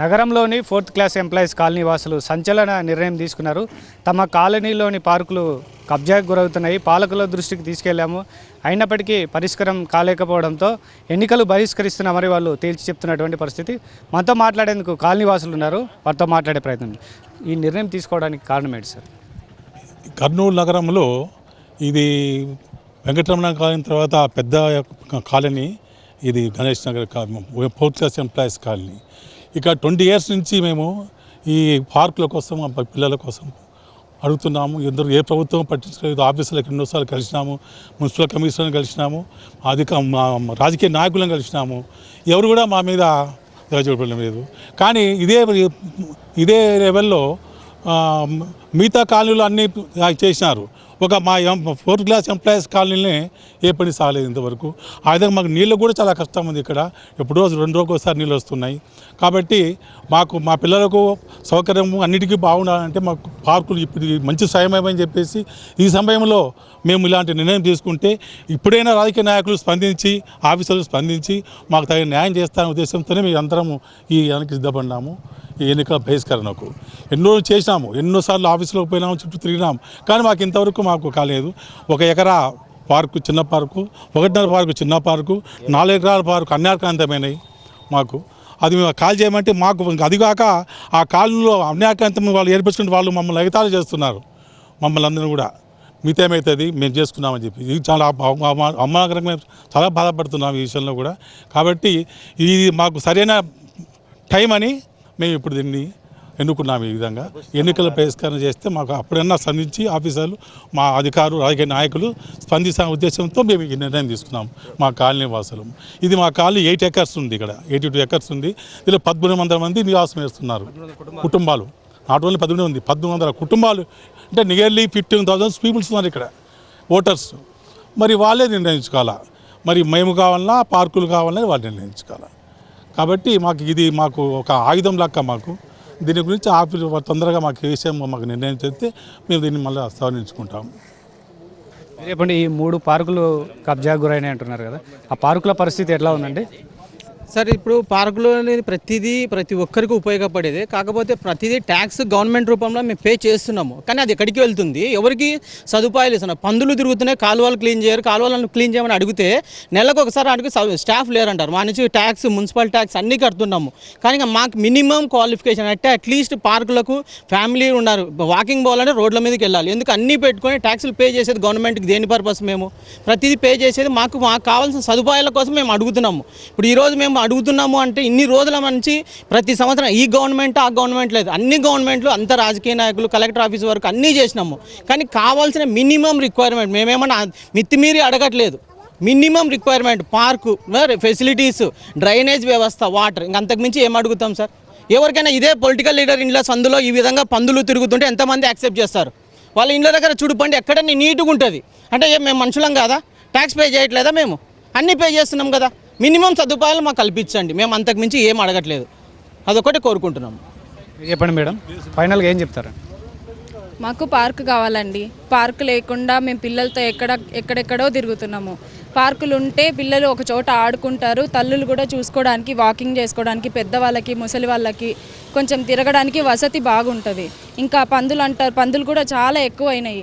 నగరంలోని 4th class employees colony వాసులు సంచలన నిర్ణయం తీసుకున్నారు. తమ కాలనీలోని పార్కులు కబ్జాకు గురవుతున్నాయి, పాలకుల దృష్టికి తీసుకెళ్లాము, అయినప్పటికీ పరిష్కారం కాలేకపోవడంతో ఎన్నికలు బహిష్కరిస్తున్నామని వాళ్ళు తేల్చి చెప్తున్నటువంటి పరిస్థితి. మనతో మాట్లాడేందుకు కాలనీ వాసులు ఉన్నారు, వారితో మాట్లాడే ప్రయత్నం. ఈ నిర్ణయం తీసుకోవడానికి కారణం ఏంటి సార్? కర్నూలు నగరంలో ఇది వెంకటరమణ కాలనీ తర్వాత పెద్ద కాలనీ ఇది Ganesh Nagar 4th class employees colony. ఇక 20 years నుంచి మేము ఈ పార్కుల కోసం మా పిల్లల కోసం అడుగుతున్నాము. ఎందరూ ఏ ప్రభుత్వం పట్టించలేదు. ఆఫీసులకు ఎన్నోసార్లు కలిసినాము, మున్సిపల్ కమిషనర్ని కలిసినాము, రాజకీయ నాయకులను కలిసినాము. ఎవరు కూడా మా మీద చూడడం లేదు. కానీ ఇదే లెవెల్లో మిగతా కాలనీలు అన్నీ చేసినారు. ఒక మా 4th క్లాస్ ఎంప్లాయీస్ కాలనీనే ఏ పని సాగలేదు ఇంతవరకు. ఆ విధంగా మాకు నీళ్ళు కూడా చాలా కష్టం ఉంది. ఇక్కడ ఎప్పుడో 2 రోజులకు ఒకసారి నీళ్ళు వస్తున్నాయి. కాబట్టి మా పిల్లలకు సౌకర్యము అన్నిటికీ బాగుండాలంటే మాకు పార్కులు ఇప్పుడు మంచి సమయమని చెప్పేసి ఈ సమయంలో మేము ఇలాంటి నిర్ణయం తీసుకుంటే ఇప్పుడైనా రాజకీయ నాయకులు స్పందించి, ఆఫీసర్లు స్పందించి మాకు తగిన న్యాయం చేస్తారనే ఉద్దేశంతోనే మేము అందరము ఈ వెనక్కి సిద్ధపడినాము. ఈ ఎన్నికల బహిష్కరణకు ఎన్నో చేసినాము, ఎన్నోసార్లు ఆఫీసులోకి పోయినాము, చుట్టూ తిరిగినాము. కానీ మాకు ఇంతవరకు మాకు కాలేదు. 1 ఎకరా పార్కు చిన్న పార్కు, 1.5 పార్కు చిన్న పార్కు, 4 ఎకరాల పార్కు అన్యాక్రాంతమైనవి మాకు. అది మేము కాల్ చేయమంటే మాకు అదిగాక ఆ కాలంలో అన్యాక్రాంతం వాళ్ళు ఏర్పరచుకుంటే వాళ్ళు మమ్మల్ని ఎగతాళి చేస్తున్నారు. మమ్మల్ని అందరూ కూడా మిగతా ఏమవుతుంది మేము చేసుకున్నామని చెప్పి ఇది చాలా అమ్మకరంగా చాలా బాధపడుతున్నాం ఈ విషయంలో కూడా. కాబట్టి ఇది మాకు సరైన టైం అని మేము ఇప్పుడు దీన్ని ఎన్నుకున్నాము. ఈ విధంగా ఎన్నికల బహిష్కరణ చేస్తే మాకు అప్పుడన్నా స్పందించి ఆఫీసర్లు, మా అధికారులు, రాజకీయ నాయకులు స్పందించిన ఉద్దేశంతో మేము ఈ నిర్ణయం తీసుకున్నాము. మా కాలనీ వాసులు ఇది మా కాలనీ 8 acres ఉంది. ఇక్కడ 82 acres ఉంది. దీనిలో 1300 మంది నివాసం వేస్తున్నారు కుటుంబాలు. నాట్ ఓన్లీ 13 ఉంది, 1300 కుటుంబాలు అంటే నియర్లీ 15,000 పీపుల్స్ ఉన్నారు ఇక్కడ ఓటర్స్. మరి వాళ్ళే నిర్ణయించుకోవాలా, మరి మేము కావాలన్నా పార్కులు కావాలని వాళ్ళు నిర్ణయించుకోవాలి. కాబట్టి మాకు ఒక ఆయుధం లెక్క. మాకు దీని గురించి ఆఫీసు తొందరగా మాకు ఏ విషయం మాకు నిర్ణయం చేస్తే మేము దీన్ని మళ్ళీ సవరించుకుంటాము. రేపండి ఈ 3 పార్కులు కబ్జాకు గురైనాయి అంటున్నారు కదా, ఆ పార్కుల పరిస్థితి ఎట్లా ఉందండి? సార్ ఇప్పుడు పార్కులో అనేది ప్రతి ఒక్కరికి ఉపయోగపడేది. కాకపోతే ప్రతిదీ ట్యాక్స్ గవర్నమెంట్ రూపంలో మేము పే చేస్తున్నాము. కానీ అది ఎక్కడికి వెళ్తుంది, ఎవరికి సదుపాయాలు ఇస్తున్నారు? పందులు తిరుగుతున్నాయి, కాలువలు క్లీన్ చేయరు. కాలువలను క్లీన్ చేయమని అడిగితే నెలకు ఒకసారి అడిగి స్టాఫ్ లేరంటారు. మా నుంచి ట్యాక్స్, మున్సిపల్ ట్యాక్స్ అన్నీ కడుతున్నాము. కానీ మాకు మినిమం క్వాలిఫికేషన్ అంటే అట్లీస్ట్ పార్కులకు ఫ్యామిలీ ఉన్నారు, వాకింగ్ పోవాలంటే రోడ్ల మీదకి వెళ్ళాలి. ఎందుకు అన్నీ పెట్టుకొని ట్యాక్సులు పే చేసేది గవర్నమెంట్కి దేని పర్పస్? మేము ప్రతిదీ పే చేసేది మాకు కావాల్సిన సదుపాయాల కోసం మేము అడుగుతున్నాము. ఇప్పుడు ఈరోజు మేము అడుగుతున్నాము అంటే ఇన్ని రోజుల నుంచి ప్రతి సంవత్సరం ఈ గవర్నమెంట్ ఆ గవర్నమెంట్ లేదు, అన్ని గవర్నమెంట్లు అంత రాజకీయ నాయకులు కలెక్టర్ ఆఫీస్ వరకు అన్నీ చేసినాము. కానీ కావాల్సిన మినిమం రిక్వైర్మెంట్ మేమేమన్నా మితిమీరి అడగట్లేదు. Minimum requirement park facilities, drainage వ్యవస్థ, వాటర్, ఇంకంతకుమించి ఏం అడుగుతాం సార్? ఎవరికైనా ఇదే పొలిటికల్ లీడర్ ఇంట్లో సందులో ఈ విధంగా పందులు తిరుగుతుంటే ఎంతమంది యాక్సెప్ట్ చేస్తారు? వాళ్ళ ఇండ్ల దగ్గర చూడుపండి ఎక్కడన్నీ నీట్గా ఉంటుంది. అంటే మేము మనుషులం కాదా? ట్యాక్స్ పే చేయట్లేదా? మేము అన్నీ పే చేస్తున్నాం కదా. మినిమం సదుపాయాలు మాకు కల్పించండి. మేము అంతకుమించి ఏం అడగట్లేదు, అదొకటి కోరుకుంటున్నాము. చెప్పండి మేడం, ఫైనల్గా ఏం చెప్తారు? మాకు పార్క్ కావాలండి. పార్క్ లేకుండా మేము పిల్లలతో ఎక్కడెక్కడో తిరుగుతున్నాము. పార్కులు ఉంటే పిల్లలు ఒక చోట ఆడుకుంటారు, తల్లులు కూడా చూసుకోవడానికి, వాకింగ్ చేసుకోవడానికి, పెద్దవాళ్ళకి, ముసలి వాళ్ళకి కొంచెం తిరగడానికి వసతి బాగుంటుంది. ఇంకా పందులు అంటారు, పందులు కూడా చాలా ఎక్కువ అయినాయి.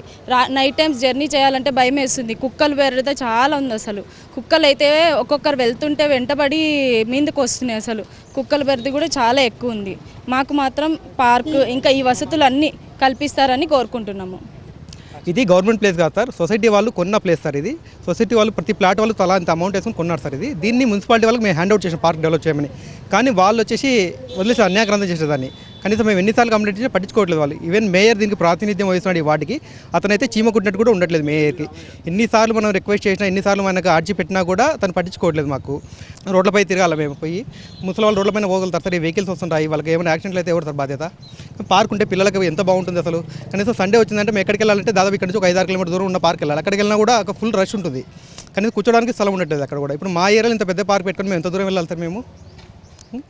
నైట్ టైమ్స్ జర్నీ చేయాలంటే భయం వేస్తుంది. కుక్కలు బెర్రత చాలా ఉంది. అసలు కుక్కలు అయితే ఒక్కొక్కరు వెళ్తుంటే వెంటబడి మీదకు వస్తున్నాయి. అసలు కుక్కల బెర్రది కూడా చాలా ఎక్కువ ఉంది. మాకు మాత్రం పార్కు ఇంకా ఈ వసతులు అన్నీ కల్పిస్తారని కోరుకుంటున్నాము. ఇది గవర్నమెంట్ ప్లేస్ కాదు సార్, సొసైటీ వాళ్ళు కొన్న ప్లేస్ సార్. ఇది సొసైటీ వాళ్ళు ప్రతి ప్లాట్ వాళ్ళు తలా ఇంత అమౌంట్ వేసుకొని కొన్నారు సార్. దీన్ని మున్సిపాలిటీ వాళ్ళకి మేము హ్యాండ్ అవుట్ చేసాం పార్క్ డెవలప్ చేయమని. కానీ వాళ్ళు వచ్చేసి వదిలేసి అన్యాక్రాంతం చేసేదాన్ని. కనీసం మేము ఎన్నిసార్లు కంప్లైంట్ చేసినా పట్టించుకోవట్లేదు వాళ్ళు. ఈవెన్ మేయర్ దీనికి ప్రాతినిధ్యం వహిస్తున్నాడు ఈ వాటికి. అతనైతే చీమ కుట్టినట్టు కూడా ఉండట్లేదు మేయర్కి. ఎన్నిసార్లు మనం రిక్వెస్ట్ చేసినా, ఎన్నిసార్లు మనకు ఆర్జీ పెట్టినా కూడా తను పట్టించుకోవట్లేదు. మాకు రోడ్లపై తిరగాలి మేము పోయి. ముసలి వాళ్ళు రోడ్లపైన పోగలుగుతారు సార్. ఈ వెహికల్స్ వస్తుంటాయి, వాళ్ళకి ఏమైనా యాక్సిడెంట్లు అయితే ఎవరు సార్ బాధ్యత? పార్క్ ఉంటే పిల్లలకి ఎంత బాగుంటుంది అసలు. కనీసం సండే వచ్చిందంటే మేము ఎక్కడికి వెళ్ళాలంటే దాదాపు ఇక్కడ నుంచి ఒక 5-6 కిలోమీటర్ దూరం ఉన్న పార్క్ వెళ్ళాలి. అక్కడికి వెళ్ళినా కూడా ఒక ఫుల్ రష్ ఉంటుంది. కానీ కూర్చోడానికి స్థలం ఉండట్లేదు అక్కడ కూడా. ఇప్పుడు మా ఏరియాలో ఇంత పెద్ద పార్క్ పెట్టుకొని మేము ఎంత దూరం వెళ్ళాలి సార్? మేము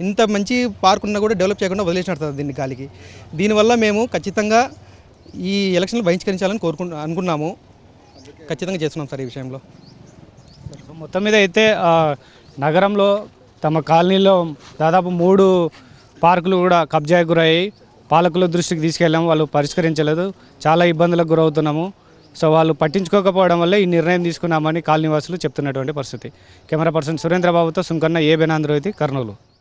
ఇంత మంచి పార్క్ ఉన్నా కూడా డెవలప్ చేయకుండా వదిలేసినట్టు సార్ దీన్ని గాలికి. దీనివల్ల మేము ఖచ్చితంగా ఈ ఎలక్షన్లు బహిష్కరించాలని అనుకున్నాము. ఖచ్చితంగా చేస్తున్నాం సార్ ఈ విషయంలో. మొత్తం మీద అయితే నగరంలో తమ కాలనీలో దాదాపు 3 పార్కులు కూడా కబ్జాకు గురయ్యాయి. పాలకుల దృష్టికి తీసుకెళ్ళాము, వాళ్ళు పరిష్కరించలేదు. చాలా ఇబ్బందులకు గురవుతున్నాము. సో వాళ్ళు పట్టించుకోకపోవడం వల్ల ఈ నిర్ణయం తీసుకున్నామని కాలనీవాసులు చెప్తున్నటువంటి పరిస్థితి. కెమెరా పర్సన్ సురేంద్రబాబుతో సుంకన్న, ఏబెన్ ఆంధ్రజ్యోతి, కర్నూలు.